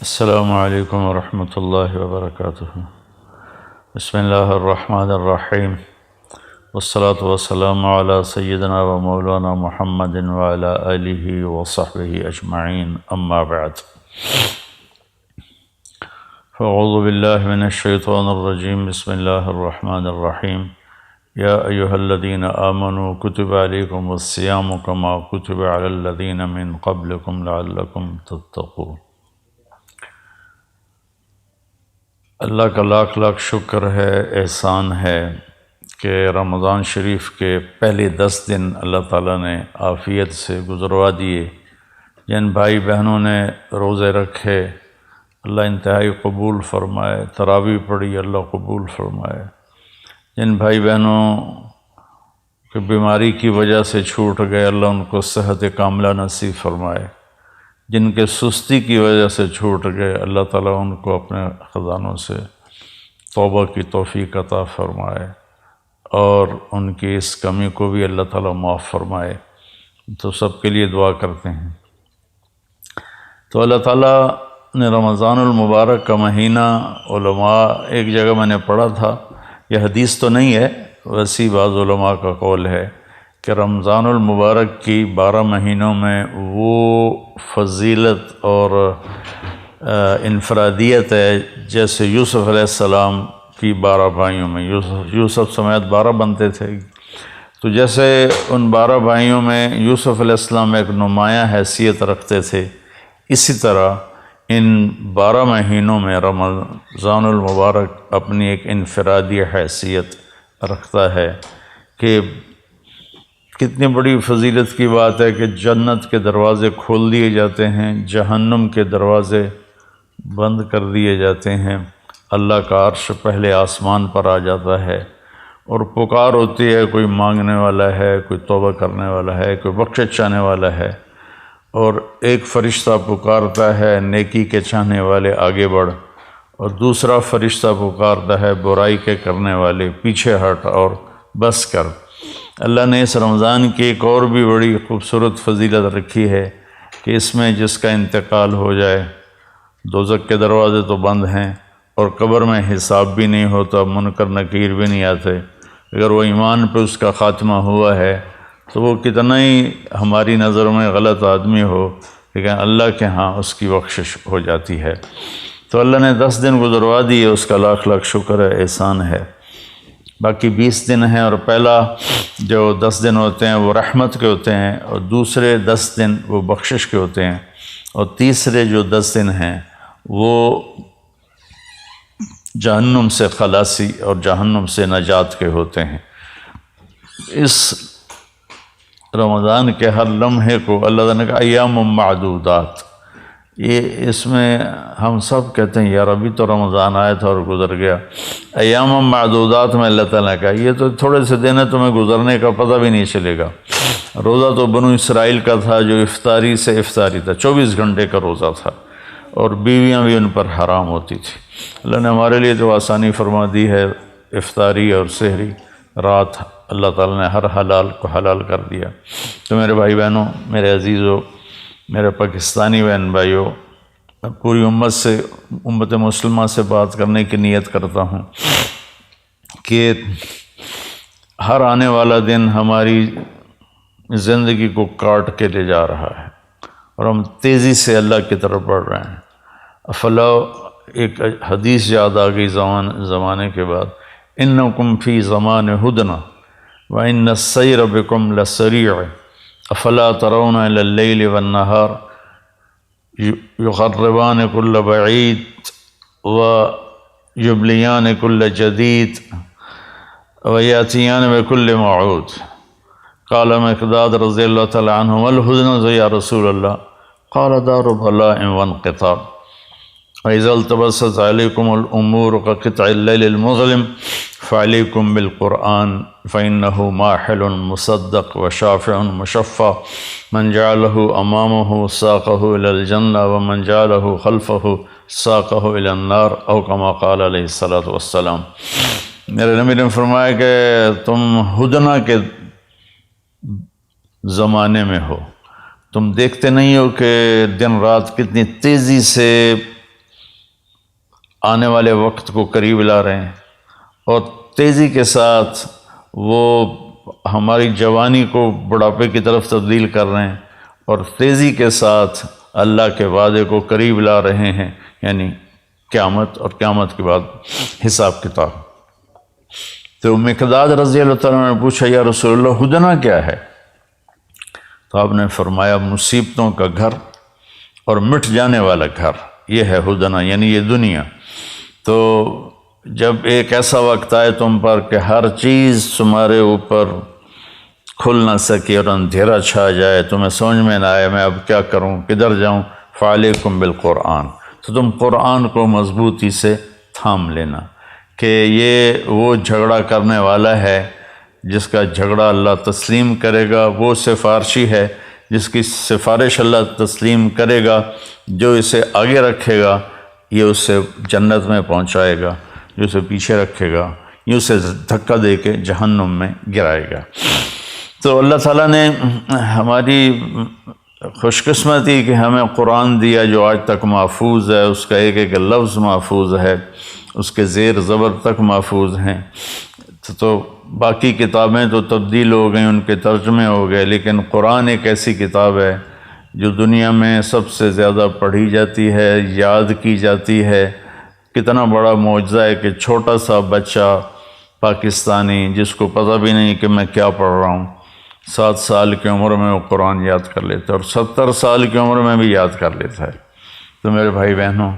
السلام علیکم ورحمۃ اللہ وبرکاتہ۔ بسم اللہ الرحمن الرحیم، والصلاة والسلام علی سیدنا و مولانا محمد وعلی آلہ وصحبہ اجمعین، اما بعد۔ فاعوذ باللہ من الشیطان الرجیم، بسم اللہ الرحمن الرحیم۔ یا ایہا الذین آمنوا کتب علیکم الصیام کما کتب علی الذین من قبلکم لعلکم تتقون۔ اللہ کا لاکھ لاکھ شکر ہے، احسان ہے کہ رمضان شریف کے پہلے 10 دن اللہ تعالیٰ نے عافیت سے گزروا دیے۔ جن بھائی بہنوں نے روزے رکھے اللہ انتہائی قبول فرمائے، تراویح پڑھی اللہ قبول فرمائے۔ جن بھائی بہنوں کی بیماری کی وجہ سے چھوٹ گئے اللہ ان کو صحت کاملہ نصیب فرمائے۔ جن کے سستی کی وجہ سے چھوٹ گئے اللہ تعالیٰ ان کو اپنے خزانوں سے توبہ کی توفیق عطا فرمائے اور ان کی اس کمی کو بھی اللہ تعالیٰ معاف فرمائے۔ تو سب کے لیے دعا کرتے ہیں۔ تو اللہ تعالیٰ نے رمضان المبارک کا مہینہ، علماء ایک جگہ میں نے پڑھا تھا، یہ حدیث تو نہیں ہے، ویسی بعض علماء کا قول ہے کہ رمضان المبارک کی 12 مہینوں میں وہ فضیلت اور انفرادیت ہے جیسے یوسف علیہ السلام کی 12 بھائیوں میں، یوسف سمیت 12 بنتے تھے، تو جیسے ان 12 بھائیوں میں یوسف علیہ السلام ایک نمایاں حیثیت رکھتے تھے، اسی طرح ان 12 مہینوں میں رمضان المبارک اپنی ایک انفرادی حیثیت رکھتا ہے کہ کتنی بڑی فضیلت کی بات ہے کہ جنت کے دروازے کھول دیے جاتے ہیں، جہنم کے دروازے بند کر دیے جاتے ہیں، اللہ کا عرش پہلے آسمان پر آ جاتا ہے اور پکار ہوتی ہے، کوئی مانگنے والا ہے، کوئی توبہ کرنے والا ہے، کوئی بخشش چاہنے والا ہے، اور ایک فرشتہ پکارتا ہے نیکی کے چاہنے والے آگے بڑھ، اور دوسرا فرشتہ پکارتا ہے برائی کے کرنے والے پیچھے ہٹ اور بس کر۔ اللہ نے اس رمضان کی ایک اور بھی بڑی خوبصورت فضیلت رکھی ہے کہ اس میں جس کا انتقال ہو جائے، دوزخ کے دروازے تو بند ہیں اور قبر میں حساب بھی نہیں ہوتا، منکر نکیر بھی نہیں آتے، اگر وہ ایمان پہ اس کا خاتمہ ہوا ہے تو وہ کتنا ہی ہماری نظر میں غلط آدمی ہو لیکن اللہ کے ہاں اس کی بخشش ہو جاتی ہے۔ تو اللہ نے 10 دن گزروا دیے، اس کا لاکھ لاکھ شکر ہے، احسان ہے۔ باقی 20 دن ہیں، اور پہلا جو 10 دن ہوتے ہیں وہ رحمت کے ہوتے ہیں، اور دوسرے 10 دن وہ بخشش کے ہوتے ہیں، اور تیسرے جو 10 دن ہیں وہ جہنم سے خلاصی اور جہنم سے نجات کے ہوتے ہیں۔ اس رمضان کے ہر لمحے کو اللہ تعالیٰ نے کہا ایام معدودات، یہ اس میں ہم سب کہتے ہیں یار ابھی تو رمضان آیا تھا اور گزر گیا، ایام معدودات میں اللہ تعالیٰ نے کہا یہ تو تھوڑے سے دن ہے، تمہیں گزرنے کا پتہ بھی نہیں چلے گا۔ روزہ تو بنو اسرائیل کا تھا جو افطاری سے افطاری تھا، 24 گھنٹے کا روزہ تھا، اور بیویاں بھی ان پر حرام ہوتی تھی۔ اللہ نے ہمارے لیے تو آسانی فرما دی ہے، افطاری اور سحری رات اللہ تعالیٰ نے ہر حلال کو حلال کر دیا۔ تو میرے بھائی بہنوں، میرے عزیزوں، میرے پاکستانی بہن بھائیوں، میں پوری امت مسلمہ سے بات کرنے کی نیت کرتا ہوں کہ ہر آنے والا دن ہماری زندگی کو کاٹ کے لے جا رہا ہے اور ہم تیزی سے اللہ کی طرف بڑھ رہے ہیں۔ افلا، ایک حدیث یاد آ گئی زمانے کے بعد، انکم فی زمان ہدنا وان السیر بکم لسریع افلا ترون الی اللیل والنہار یقربان کل بعید ویبلیان کل جدید ویاتیان بکل موعود۔ قال مقداد رضی اللہ تعالی عنہ والحزن یا رسول اللہ، قال دار بلاء وانقطاع، وإذا التبست عليكم الأمور كقطع الليل المظلم فعليكم بالقرآن فإنه ماحل مصدق وشافع مشفع، من جعله أمامه ساقه إلى الجنة ومن جعله خلفه ساقه إلى النار، أو كما قال عليه الصلاة والسلام۔ میرے نبی نے فرمایا کہ تم ہدنہ کے زمانے میں ہو، تم دیکھتے نہیں ہو کہ دن رات کتنی تیزی سے آنے والے وقت کو قریب لا رہے ہیں، اور تیزی کے ساتھ وہ ہماری جوانی کو بڑھاپے کی طرف تبدیل کر رہے ہیں، اور تیزی کے ساتھ اللہ کے وعدے کو قریب لا رہے ہیں، یعنی قیامت، اور قیامت کے بعد حساب کتاب۔ تو مقداد رضی اللہ تعالیٰ نے پوچھا یا رسول اللہ ہدنہ کیا ہے؟ تو آپ نے فرمایا مصیبتوں کا گھر اور مٹ جانے والا گھر، یہ ہے ہدنہ، یعنی یہ دنیا۔ تو جب ایک ایسا وقت آئے تم پر کہ ہر چیز تمہارے اوپر کھل نہ سکے اور اندھیرا چھا جائے، تمہیں سمجھ میں نہ آئے میں اب کیا کروں، کدھر جاؤں، فعلیکم بالقرآن، تو تم قرآن کو مضبوطی سے تھام لینا، کہ یہ وہ جھگڑا کرنے والا ہے جس کا جھگڑا اللہ تسلیم کرے گا، وہ سفارشی ہے جس کی سفارش اللہ تسلیم کرے گا، جو اسے آگے رکھے گا یہ اسے جنت میں پہنچائے گا، جو اسے پیچھے رکھے گا یہ اسے دھکا دے کے جہنم میں گرائے گا۔ تو اللہ تعالیٰ نے ہماری خوش قسمتی کہ ہمیں قرآن دیا جو آج تک محفوظ ہے، اس کا ایک ایک لفظ محفوظ ہے، اس کے زیر زبر تک محفوظ ہیں۔ تو باقی کتابیں تو تبدیل ہو گئیں، ان کے ترجمے ہو گئے، لیکن قرآن ایک ایسی کتاب ہے جو دنیا میں سب سے زیادہ پڑھی جاتی ہے، یاد کی جاتی ہے۔ کتنا بڑا معجزہ ہے کہ چھوٹا سا بچہ پاکستانی جس کو پتہ بھی نہیں کہ میں کیا پڑھ رہا ہوں، 7 سال کی عمر میں وہ قرآن یاد کر لیتا ہے، اور 70 سال کی عمر میں بھی یاد کر لیتا ہے۔ تو میرے بھائی بہنوں،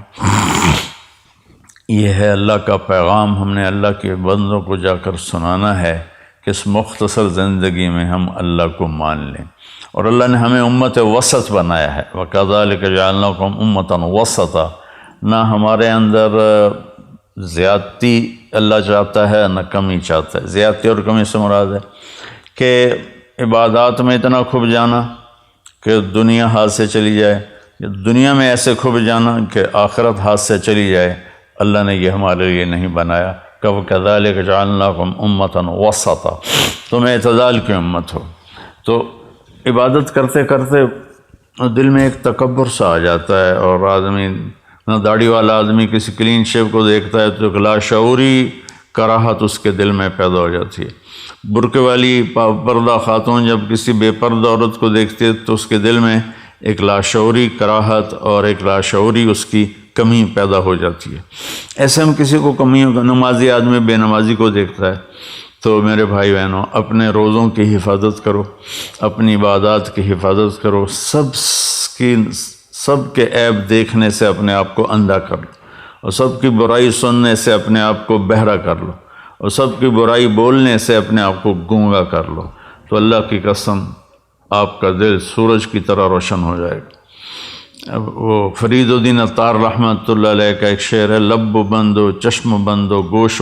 یہ ہے اللہ کا پیغام، ہم نے اللہ کے بندوں کو جا کر سنانا ہے کہ اس مختصر زندگی میں ہم اللہ کو مان لیں۔ اور اللہ نے ہمیں امت وسط بنایا ہے، وَكَذَلِكَ جَعَلْنَاكُمْ أُمَّةً وَسَطًا، نہ ہمارے اندر زیادتی اللہ چاہتا ہے نہ کمی چاہتا ہے۔ زیادتی اور کمی سے مراد ہے کہ عبادات میں اتنا کھب جانا کہ دنیا ہاتھ سے چلی جائے، یا دنیا میں ایسے کھب جانا کہ آخرت ہاتھ سے چلی جائے۔ اللہ نے یہ ہمارے لیے نہیں بنایا۔ وَكَذَلِكَ جَعَلْنَاكُمْ أُمَّةً وَسَطًا، تم اعتدال کی امت ہو۔ تو عبادت کرتے کرتے دل میں ایک تکبر سا آ جاتا ہے، اور آدمی نہ داڑھی والا آدمی کسی کلین شیو کو دیکھتا ہے تو ایک لاشعوری کراہت اس کے دل میں پیدا ہو جاتی ہے۔ برقع والی پردہ خاتون جب کسی بے پردہ عورت کو دیکھتی ہے تو اس کے دل میں ایک لاشعوری کراہت اور ایک لاشعوری اس کی کمی پیدا ہو جاتی ہے۔ ایسے ہم کسی کو کمیوں کا، نمازی آدمی بے نمازی کو دیکھتا ہے۔ تو میرے بھائی بہنوں، اپنے روزوں کی حفاظت کرو، اپنی عبادات کی حفاظت کرو، سب کے عیب دیکھنے سے اپنے آپ کو اندھا کر لو، اور سب کی برائی سننے سے اپنے آپ کو بہرا کر لو، اور سب کی برائی بولنے سے اپنے آپ کو گونگا کر لو، تو اللہ کی قسم آپ کا دل سورج کی طرح روشن ہو جائے گا۔ اب وہ فرید الدین عطار رحمۃ اللہ علیہ کا ایک شعر ہے، لب بند و چشم بند و گوش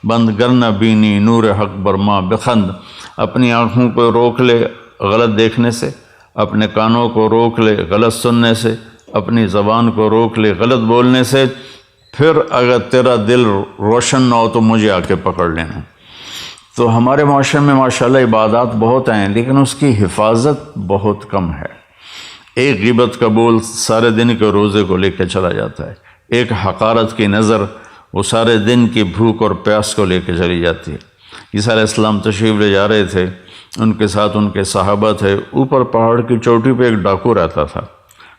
بند گرنہ بینی نور حق برما بخند، اپنی آنکھوں کو روک لے غلط دیکھنے سے، اپنے کانوں کو روک لے غلط سننے سے، اپنی زبان کو روک لے غلط بولنے سے، پھر اگر تیرا دل روشن نہ ہو تو مجھے آ کے پکڑ لینا۔ تو ہمارے معاشرے میں ماشاءاللہ عبادات بہت ہیں، لیکن اس کی حفاظت بہت کم ہے۔ ایک غیبت کا بول سارے دن کے روزے کو لے کے چلا جاتا ہے، ایک حقارت کی نظر وہ سارے دن کی بھوک اور پیاس کو لے کے چلی جاتی ہے۔ عیسیٰ علیہ السلام تشریف لے جا رہے تھے، ان کے ساتھ ان کے صحابہ تھے، اوپر پہاڑ کی چوٹی پہ ایک ڈاکو رہتا تھا۔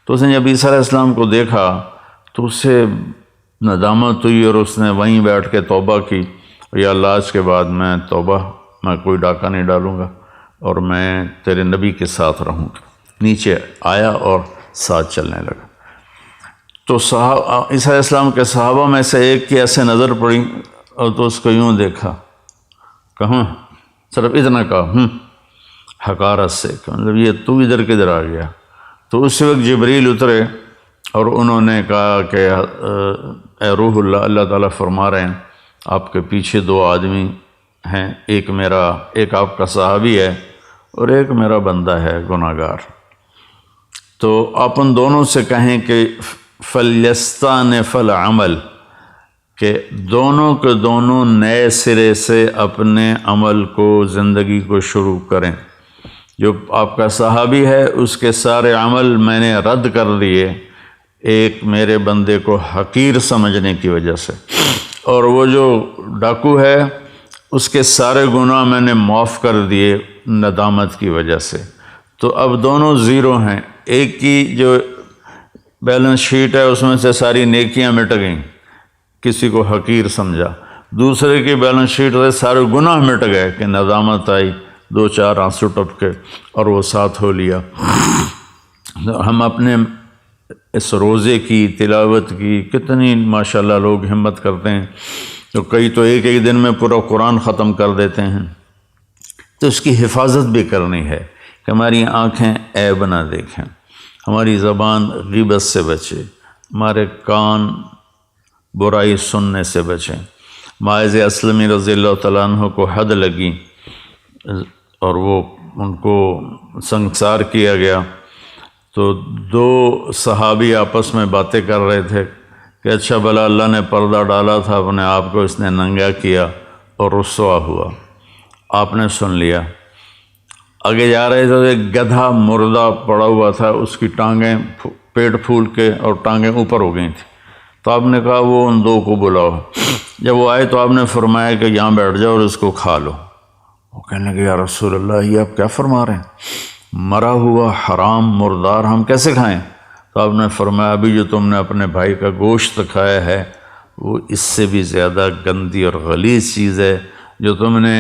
تو اس نے جب عیسیٰ علیہ السلام کو دیکھا تو اسے ندامت ہوئی، اور اس نے وہیں بیٹھ کے توبہ کی، یا اللہ آج کے بعد میں توبہ، میں کوئی ڈاکہ نہیں ڈالوں گا، اور میں تیرے نبی کے ساتھ رہوں گا۔ نیچے آیا اور ساتھ چلنے لگا۔ تو عیسیٰ علیہ السلام کے صحابہ میں سے ایک کی ایسے نظر پڑی، اور تو اس کو یوں دیکھا، کہاں صرف اتنا کہا حقارت سے، مطلب یہ تو ادھر کدھر آ گیا۔ تو اس وقت جبریل اترے اور انہوں نے کہا کہ اے روح اللہ، اللہ تعالیٰ فرما رہے ہیں آپ کے پیچھے 2 آدمی ہیں، ایک آپ کا صحابی ہے اور ایک میرا بندہ ہے گناہ گار۔ تو آپ ان دونوں سے کہیں کہ فَلْيَسْتَأْنِفِ الْعَمَلَ، کہ دونوں کے دونوں نئے سرے سے اپنے عمل کو، زندگی کو شروع کریں۔ جو آپ کا صحابی ہے اس کے سارے عمل میں نے رد کر دیے ایک میرے بندے کو حقیر سمجھنے کی وجہ سے، اور وہ جو ڈاکو ہے اس کے سارے گناہ میں نے معاف کر دیے ندامت کی وجہ سے۔ تو اب دونوں زیرو ہیں، ایک کی جو بیلنس شیٹ ہے اس میں سے ساری نیکیاں مٹ گئیں، کسی کو حقیر سمجھا، دوسرے کی بیلنس شیٹ سے سارے گناہ مٹ گئے کہ ندامت آئی، 2-4 آنسو ٹپکے اور وہ ساتھ ہو لیا۔ ہم اپنے اس روزے کی تلاوت کی کتنی ماشاءاللہ لوگ ہمت کرتے ہیں، تو کئی تو ایک دن میں پورا قرآن ختم کر دیتے ہیں۔ تو اس کی حفاظت بھی کرنی ہے کہ ہماری آنکھیں عیب نہ دیکھیں، ہماری زبان غیبت سے بچے، ہمارے کان برائی سننے سے بچیں۔ معاذ اسلمی رضی اللہ تعالیٰ عنہ کو حد لگی اور وہ ان کو سنگسار کیا گیا، تو 2 صحابی آپس میں باتیں کر رہے تھے کہ اچھا بھلا اللہ نے پردہ ڈالا تھا، اپنے آپ کو اس نے ننگا کیا اور رسوا ہوا، آپ نے سن لیا۔ آگے جا رہے تھے تو ایک گدھا مردہ پڑا ہوا تھا، اس کی ٹانگیں پیٹ پھول کے اور ٹانگیں اوپر ہو گئی تھیں، تو آپ نے کہا وہ ان 2 کو بلاؤ۔ جب وہ آئے تو آپ نے فرمایا کہ یہاں بیٹھ جاؤ اور اس کو کھا لو۔ وہ کہنے لگے یا رسول اللہ یہ آپ کیا فرما رہے ہیں، مرا ہوا حرام مردار ہم کیسے کھائیں؟ تو آپ نے فرمایا ابھی جو تم نے اپنے بھائی کا گوشت کھایا ہے وہ اس سے بھی زیادہ گندی اور غلیظ چیز ہے، جو تم نے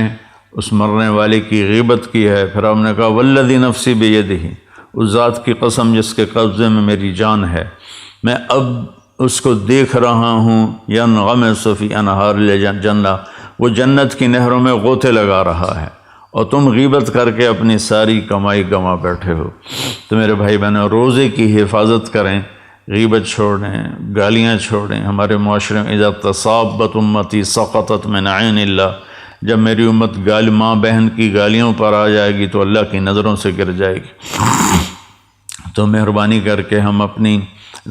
اس مرنے والے کی غیبت کی ہے۔ پھر آپ نے کہا والذی نفسی بیدہ، اس ذات کی قسم جس کے قبضے میں میری جان ہے، میں اب اس کو دیکھ رہا ہوں ینغمس فی انہار الجنہ، وہ جنت کی نہروں میں غوطے لگا رہا ہے، اور تم غیبت کر کے اپنی ساری کمائی گما بیٹھے ہو۔ تو میرے بھائی بہنوں، روزے کی حفاظت کریں، غیبت چھوڑیں، گالیاں چھوڑیں۔ ہمارے معاشرے میں اذا تصابت امتی سقطت من عین اللہ، جب میری امت ماں بہن کی گالیوں پر آ جائے گی تو اللہ کی نظروں سے گر جائے گی۔ تو مہربانی کر کے ہم اپنی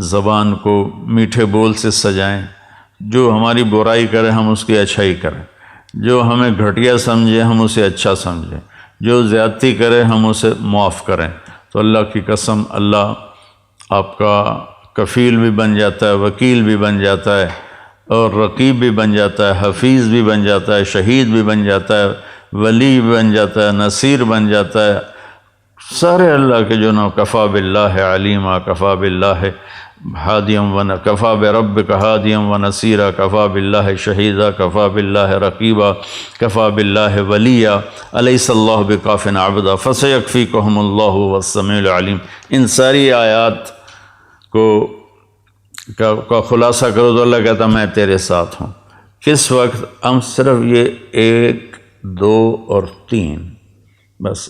زبان کو میٹھے بول سے سجائیں، جو ہماری برائی کرے ہم اس کی اچھائی کریں، جو ہمیں گھٹیا سمجھے ہم اسے اچھا سمجھیں، جو زیادتی کرے ہم اسے معاف کریں۔ تو اللہ کی قسم اللہ آپ کا کفیل بھی بن جاتا ہے، وکیل بھی بن جاتا ہے، اور رقیب بھی بن جاتا ہے، حفیظ بھی بن جاتا ہے، شہید بھی بن جاتا ہے، ولی بھی بن جاتا ہے، نصیر بن جاتا ہے، سارے اللہ کے جو نام کفا باللہ علیما، کفا باللہ ہادیم و کفا بربک ہادیم و نصیرا، کفا باللہ شہیدا، کفا باللہ رقیبا، کفا باللہ ولیہ، الیس اللہ بکاف عبدا فسیکفیکہم اللہ والسمیع العلیم۔ ان ساری آیات کا خلاصہ کرو تو اللہ کہتا میں تیرے ساتھ ہوں۔ کس وقت؟ ہم صرف یہ 1، 2 اور 3 بس۔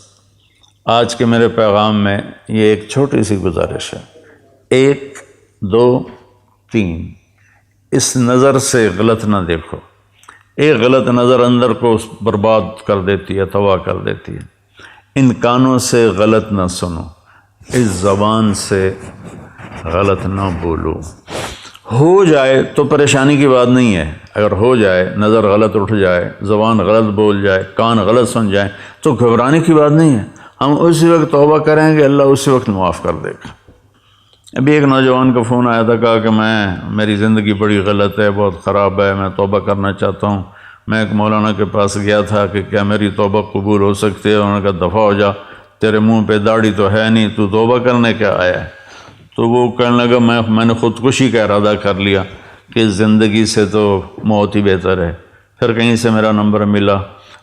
آج کے میرے پیغام میں یہ ایک چھوٹی سی گزارش ہے، 1، 2، 3۔ اس نظر سے غلط نہ دیکھو، ایک غلط نظر اندر کو برباد کر دیتی ہے، تباہ کر دیتی ہے۔ ان کانوں سے غلط نہ سنو، اس زبان سے غلط نہ بولو۔ ہو جائے تو پریشانی کی بات نہیں ہے، اگر ہو جائے، نظر غلط اٹھ جائے، زبان غلط بول جائے، کان غلط سن جائیں تو گھبرانے کی بات نہیں ہے، ہم اسی وقت توبہ کریں گے، اللہ اسی وقت معاف کر دے گا۔ ابھی ایک نوجوان کا فون آیا تھا، کہا کہ میری زندگی بڑی غلط ہے، بہت خراب ہے، میں توبہ کرنا چاہتا ہوں۔ میں ایک مولانا کے پاس گیا تھا کہ کیا میری توبہ قبول ہو سکتی ہے؟ انہوں نے کہا دفع ہو جا، تیرے منہ پہ داڑھی تو ہے نہیں، تو توبہ کرنے کیا آیا ہے؟ تو وہ کہنے لگا میں نے خودکشی کا ارادہ کر لیا کہ زندگی سے تو موت ہی بہتر ہے۔ پھر کہیں سے میرا نمبر ملا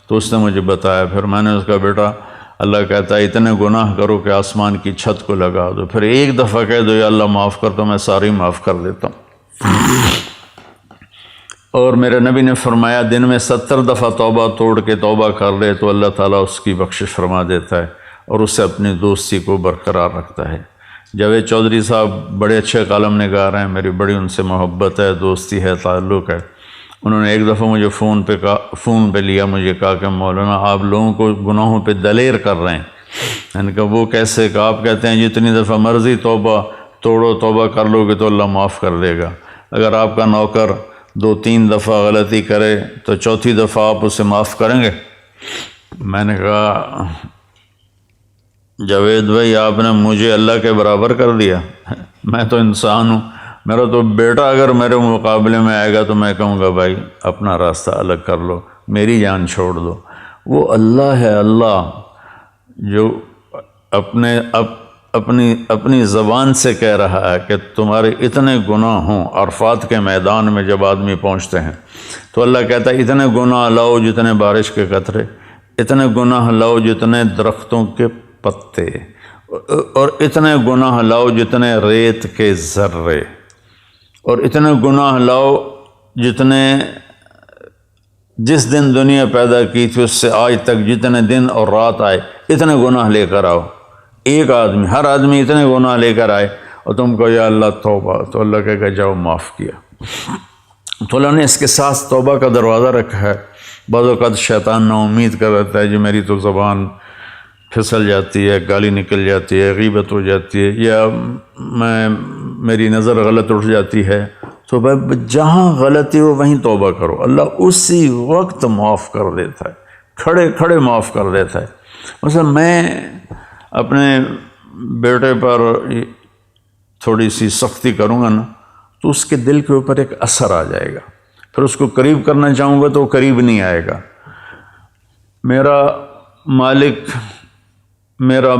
تو اس نے مجھے بتایا، پھر میں نے اس کا بیٹا اللہ کہتا ہے اتنے گناہ کرو کہ آسمان کی چھت کو لگا دو، پھر ایک دفعہ کہہ دو یا اللہ معاف کر تو میں ساری معاف کر دیتا ہوں۔ اور میرے نبی نے فرمایا دن میں 70 دفعہ توبہ توڑ کے توبہ کر لے تو اللہ تعالیٰ اس کی بخشش فرما دیتا ہے اور اس سے اپنی دوستی کو برقرار رکھتا ہے۔ جاوید چودھری صاحب بڑے اچھے کالم نگار ہیں، میری بڑی ان سے محبت ہے، دوستی ہے، تعلق ہے۔ انہوں نے ایک دفعہ مجھے فون پہ لیا، مجھے کہا کہ مولانا آپ لوگوں کو گناہوں پہ دلیر کر رہے ہیں۔ میں نے کہا وہ کیسے؟ کہ آپ کہتے ہیں جتنی دفعہ مرضی توبہ توڑو، توبہ کر لو گے تو اللہ معاف کر دے گا۔ اگر آپ کا نوکر 2-3 دفعہ غلطی کرے تو چوتھی دفعہ آپ اسے معاف کریں گے؟ میں نے کہا جاوید بھائی آپ نے مجھے اللہ کے برابر کر دیا، میں تو انسان ہوں، میرا تو بیٹا اگر میرے مقابلے میں آئے گا تو میں کہوں گا بھائی اپنا راستہ الگ کر لو، میری جان چھوڑ دو۔ وہ اللہ ہے، اللہ جو اپنی زبان سے کہہ رہا ہے کہ تمہارے اتنے گناہ ہوں۔ عرفات کے میدان میں جب آدمی پہنچتے ہیں تو اللہ کہتا ہے اتنے گناہ لاؤ جتنے بارش کے قطرے، اتنے گناہ لاؤ جتنے درختوں کے پتے، اور اتنے گناہ لاؤ جتنے ریت کے ذرے، اور اتنے گناہ لاؤ جتنے جس دن دنیا پیدا کی تھی اس سے آج تک جتنے دن اور رات آئے اتنے گناہ لے کر آؤ۔ ایک آدمی، ہر آدمی اتنے گناہ لے کر آئے اور تم کو یا اللہ توبہ، تو اللہ کہے گا جاؤ معاف کیا۔ تو اللہ نے اس کے ساتھ توبہ کا دروازہ رکھا ہے۔ بعض اوقات شیطان نا امید کر رہتا ہے جی میری تو زبان پھسل جاتی ہے، گالی نکل جاتی ہے، غیبت ہو جاتی ہے، یا میری نظر غلط اٹھ جاتی ہے، تو بھائی جہاں غلطی ہو وہیں توبہ کرو، اللہ اسی وقت معاف کر دیتا ہے، کھڑے کھڑے معاف کر دیتا ہے۔ مثلا میں اپنے بیٹے پر تھوڑی سی سختی کروں گا نا تو اس کے دل کے اوپر ایک اثر آ جائے گا، پھر اس کو قریب کرنا چاہوں گا تو وہ قریب نہیں آئے گا۔ میرا مالک، میرا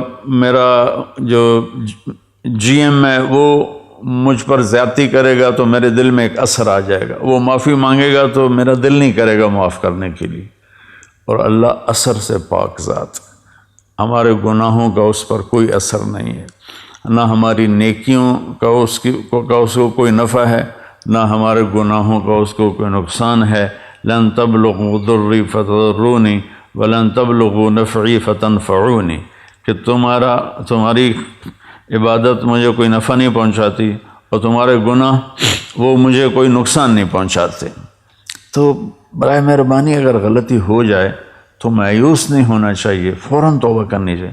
جو جی ایم ہے وہ مجھ پر زیادتی کرے گا تو میرے دل میں ایک اثر آ جائے گا، وہ معافی مانگے گا تو میرا دل نہیں کرے گا معاف کرنے کے لیے۔ اور اللہ اثر سے پاک ذات، ہمارے گناہوں کا اس پر کوئی اثر نہیں ہے، نہ ہماری نیکیوں کا اس کو کوئی نفع ہے، نہ ہمارے گناہوں کا اس کو کوئی نقصان ہے۔ لن تبلغوا ضری فتضرونی ولن تبلغوا نفعی فتنفعونی، کہ تمہاری عبادت مجھے کوئی نفع نہیں پہنچاتی اور تمہارے گناہ وہ مجھے کوئی نقصان نہیں پہنچاتے۔ تو برائے مہربانی اگر غلطی ہو جائے تو مایوس نہیں ہونا چاہیے، فوراً توبہ کرنی چاہیے۔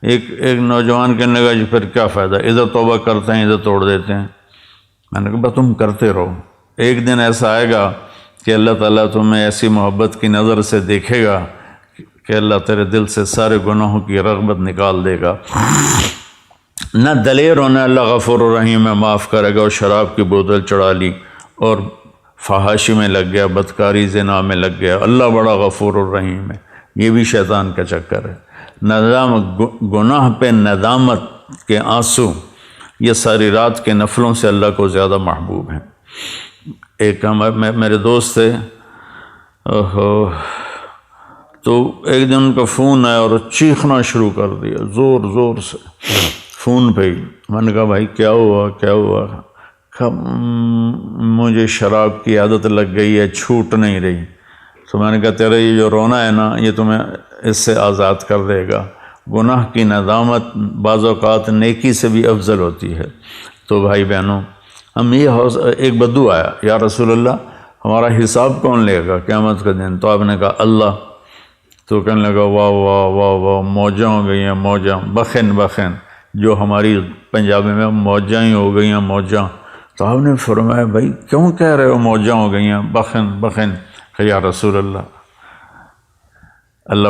ایک نوجوان کہنے لگا جی پھر کیا فائدہ، ادھر توبہ کرتے ہیں ادھر توڑ دیتے ہیں۔ میں نے کہا بس تم کرتے رہو، ایک دن ایسا آئے گا کہ اللہ تعالیٰ تمہیں ایسی محبت کی نظر سے دیکھے گا کہ اللہ تیرے دل سے سارے گناہوں کی رغبت نکال دے گا۔ نہ دلیر ہونا، اللہ غفور الرحیم ہے، معاف کرے گا، اور شراب کی بوتل چڑھا لی اور فحاشی میں لگ گیا، بدکاری زنا میں لگ گیا، اللہ بڑا غفور الرحیم ہے، یہ بھی شیطان کا چکر ہے۔ گناہ پہ ندامت کے آنسو یہ ساری رات کے نفلوں سے اللہ کو زیادہ محبوب ہیں۔ ایک میرے دوست تھے، تو ایک دن ان کا فون آیا اور چیخنا شروع کر دیا زور زور سے فون پہ ہی۔ میں نے کہا بھائی کیا ہوا کیا ہوا؟ مجھے شراب کی عادت لگ گئی ہے، چھوٹ نہیں رہی۔ تو میں نے کہا تیرا یہ جو رونا ہے نا یہ تمہیں اس سے آزاد کر دے گا۔ گناہ کی ندامت بعض اوقات نیکی سے بھی افضل ہوتی ہے۔ تو بھائی بہنوں، ہم ایک بدو آیا، یا رسول اللہ ہمارا حساب کون لے گا قیامت کا دن؟ تو آپ نے کہا اللہ۔ تو کہنے لگا واہ واہ واہ واہ، موجاں ہو گئی ہیں موجاں، بخن بخن، جو ہماری پنجابی میں موجاں ہی ہو گئی ہیں موجاں۔ تو آپ نے فرمایا بھائی کیوں کہہ رہے ہو موجاں ہو گئی ہیں بخن بخن؟ کہ یا رسول اللہ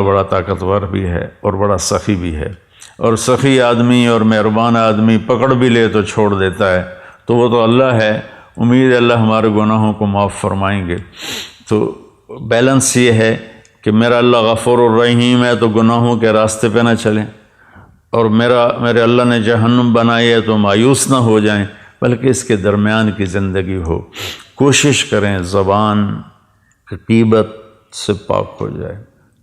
بڑا طاقتور بھی ہے اور بڑا سخی بھی ہے، اور سخی آدمی اور مہربان آدمی پکڑ بھی لے تو چھوڑ دیتا ہے، تو وہ تو اللہ ہے، امید ہے اللہ ہمارے گناہوں کو معاف فرمائیں گے۔ تو بیلنس یہ ہے کہ میرا اللہ غفور الرحیم ہے تو گناہوں کے راستے پہ نہ چلیں، اور میرے اللہ نے جہنم بنائی ہے تو مایوس نہ ہو جائیں، بلکہ اس کے درمیان کی زندگی ہو۔ کوشش کریں زبان غیبت سے پاک ہو جائے،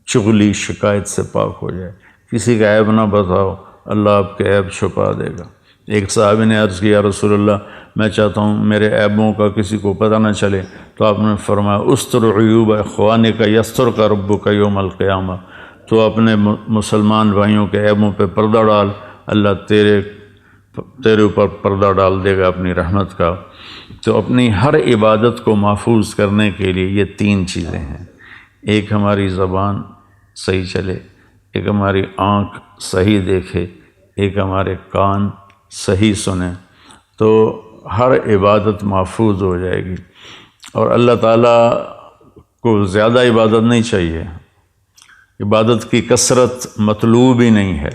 چغلی شکایت سے پاک ہو جائے، کسی کا عیب نہ بتاؤ، اللہ آپ کے عیب چھپا دے گا۔ ایک صحابی نے عرض کیا رسول اللہ میں چاہتا ہوں میرے عیبوں کا کسی کو پتہ نہ چلے، تو آپ نے فرمایا استر عیوب اخوانک یسترک ربک یوم القیامہ، تو اپنے مسلمان بھائیوں کے عیبوں پہ پردہ ڈال، اللہ تیرے اوپر پردہ ڈال دے گا اپنی رحمت کا۔ تو اپنی ہر عبادت کو محفوظ کرنے کے لیے یہ 3 چیزیں ہیں، ایک ہماری زبان صحیح چلے، ایک ہماری آنکھ صحیح دیکھے، ایک ہمارے کان صحیح سنیں، تو ہر عبادت محفوظ ہو جائے گی۔ اور اللہ تعالیٰ کو زیادہ عبادت نہیں چاہیے، عبادت کی کثرت مطلوب ہی نہیں ہے۔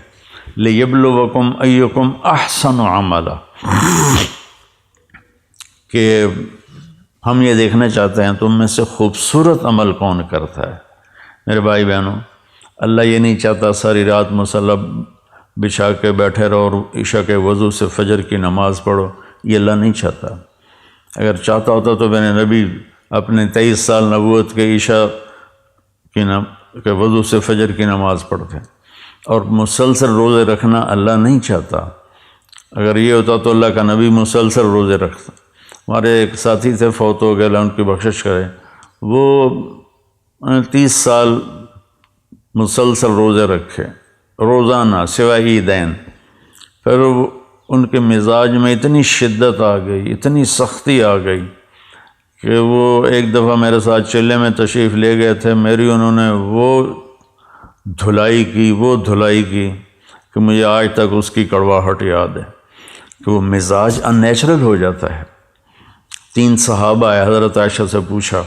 لِيَبْلُوَكُمْ أَيُّكُمْ أَحْسَنُ عَمَلًا، کہ ہم یہ دیکھنا چاہتے ہیں تم میں سے خوبصورت عمل کون کرتا ہے۔ میرے بھائی بہنوں، اللہ یہ نہیں چاہتا ساری رات مصلی بچھا کے بیٹھے رہو اور عشاء کے وضو سے فجر کی نماز پڑھو، یہ اللہ نہیں چاہتا۔ اگر چاہتا ہوتا تو میرے نبی اپنے 23 سال نبوت کے عشاء کے وضو سے فجر کی نماز پڑھتے، اور مسلسل روزے رکھنا اللہ نہیں چاہتا۔ اگر یہ ہوتا تو اللہ کا نبی مسلسل روزے رکھتا۔ ہمارے ایک ساتھی تھے، فوت ہو گئے، اللہ ان کی بخشش کرے، وہ 30 سال مسلسل روزے رکھے روزانہ سوائے عیدین۔ پھر ان کے مزاج میں اتنی شدت آ گئی، اتنی سختی آ گئی کہ وہ ایک دفعہ میرے ساتھ چلے میں تشریف لے گئے تھے، میری انہوں نے وہ دھلائی کی کہ مجھے آج تک اس کی کڑواہٹ یاد ہے کہ وہ مزاج ان نیچرل ہو جاتا ہے۔ 3 صحابہ آئے، حضرت عائشہ سے پوچھا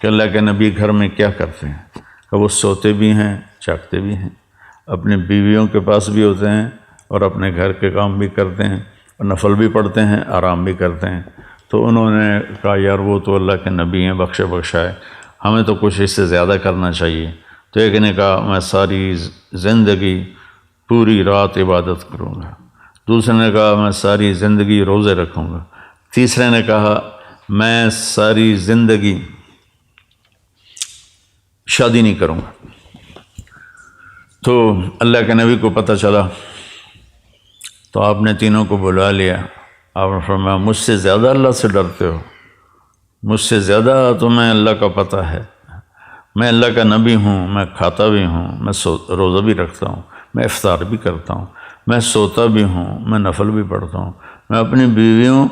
کہ اللہ کے نبی گھر میں کیا کرتے ہیں؟ کہ وہ سوتے بھی ہیں، جاگتے بھی ہیں، اپنے بیویوں کے پاس بھی ہوتے ہیں اور اپنے گھر کے کام بھی کرتے ہیں اور نفل بھی پڑھتے ہیں، آرام بھی کرتے ہیں۔ تو انہوں نے کہا یار وہ تو اللہ کے نبی ہیں، بخشائے، ہمیں تو کچھ اس سے زیادہ کرنا چاہیے۔ تو ایک نے کہا میں ساری زندگی پوری رات عبادت کروں گا، دوسرے نے کہا میں ساری زندگی روزے رکھوں گا، تیسرے نے کہا میں ساری زندگی شادی نہیں کروں گا۔ تو اللہ کے نبی کو پتہ چلا تو آپ نے تینوں کو بلا لیا۔ آپ نے فرمایا مجھ سے زیادہ اللہ سے ڈرتے ہو، مجھ سے زیادہ تمہیں اللہ کا پتہ ہے۔ میں اللہ کا نبی ہوں، میں کھاتا بھی ہوں، میں روزہ بھی رکھتا ہوں، میں افطار بھی کرتا ہوں، میں سوتا بھی ہوں، میں نفل بھی پڑھتا ہوں، میں اپنی بیویوں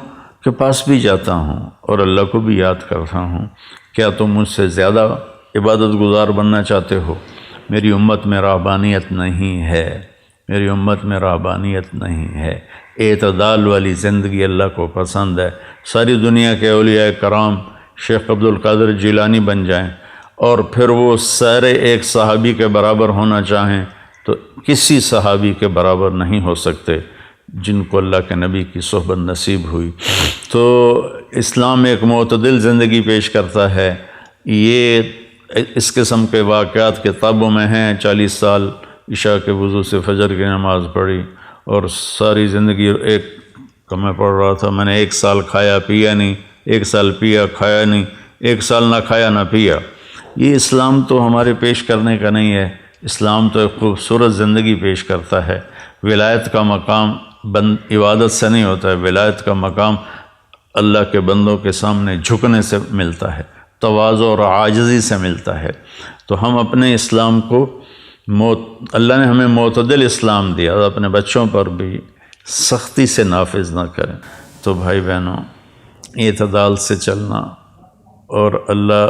کے پاس بھی جاتا ہوں اور اللہ کو بھی یاد کرتا ہوں۔ کیا تم مجھ سے زیادہ عبادت گزار بننا چاہتے ہو؟ میری امت میں رہبانیت نہیں ہے، میری امت میں رہبانیت نہیں ہے۔ اعتدال والی زندگی اللہ کو پسند ہے۔ ساری دنیا کے اولیاء کرام شیخ عبد القادر جیلانی بن جائیں اور پھر وہ سارے ایک صحابی کے برابر ہونا چاہیں تو کسی صحابی کے برابر نہیں ہو سکتے جن کو اللہ کے نبی کی صحبت نصیب ہوئی۔ تو اسلام ایک معتدل زندگی پیش کرتا ہے۔ یہ اس قسم کے واقعات کتابوں میں ہیں۔ 40 سال عشاء کے وضو سے فجر کی نماز پڑھی اور ساری زندگی ایک میں پڑھ رہا تھا، میں نے 1 سال کھایا پیا نہیں، 1 سال پیا کھایا نہیں، 1 سال نہ کھایا نہ پیا۔ یہ اسلام تو ہمارے پیش کرنے کا نہیں ہے۔ اسلام تو ایک خوبصورت زندگی پیش کرتا ہے۔ ولایت کا مقام عبادت سے نہیں ہوتا ہے، ولایت کا مقام اللہ کے بندوں کے سامنے جھکنے سے ملتا ہے، تواضع اور عاجزی سے ملتا ہے۔ تو ہم اپنے اسلام کو اللہ نے ہمیں معتدل اسلام دیا، اپنے بچوں پر بھی سختی سے نافذ نہ کریں۔ تو بھائی بہنوں، اعتدال سے چلنا اور اللہ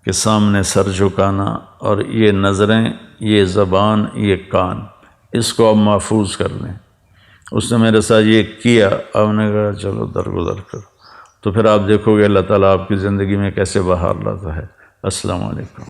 کے سامنے سر جھکانا، اور یہ نظریں، یہ زبان، یہ کان، اس کو آپ محفوظ کر لیں۔ اس نے میرے ساتھ یہ کیا، آپ نے کہا چلو درگزر کرو، تو پھر آپ دیکھو گے اللہ تعالیٰ آپ کی زندگی میں کیسے بہار لاتا ہے۔ السلام علیکم۔